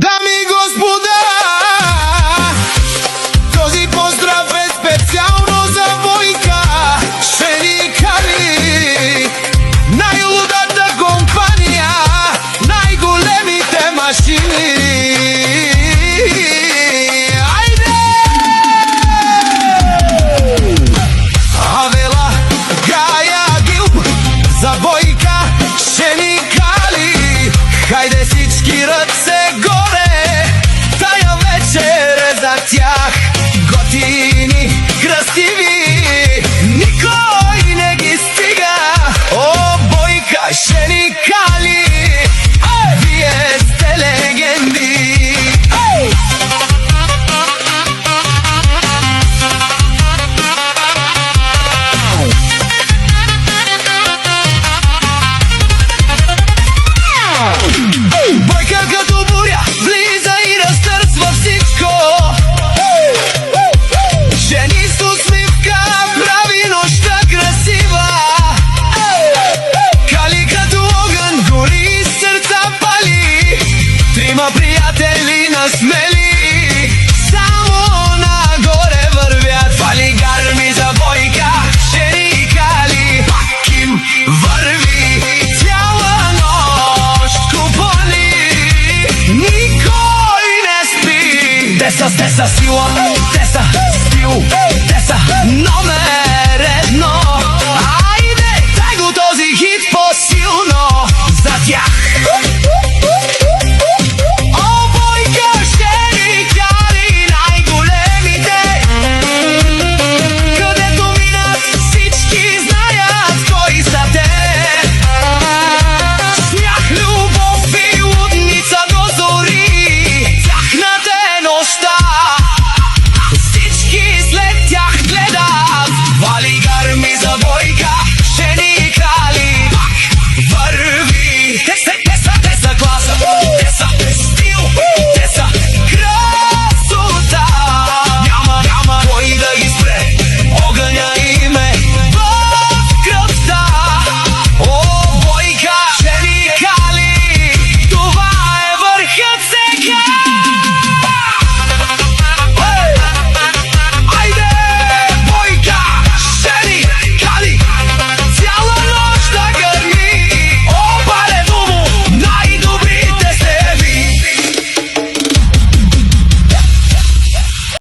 Dami i gospoda, този поздрав е специално за Войка Шеникали. Най-лудата компания, най-големите машини. Айде! Авела, Гая, Гилб, за Войка Шеникали. Хайде всички ръце горе, тая вечер е за тях. Готини, красиви, никой не ги стига. О, Бойка Шеникали, вие сте легенди. Бойка като буря влиза и разтърсва всичко. Жени с усмивка прави нощта красива. Кали като огън гори, сърца пали. Трима приятели насмели, само нагоре вървят. Фали гарми за Бойка Шеникали, пак им върви цяла нощ купони. Никой не спи. Те са сила, те са стил, те са номер едно. Айде, дай го този хит по-силно за тях. О, Бойка Шеникали, най-големите. Където минат, всички знаят кой са те. Смях, любов и лудница до зори, тяхната е нощта. Всички след тях гледат. Вали гарми за Бойка Шеникали, пак върви.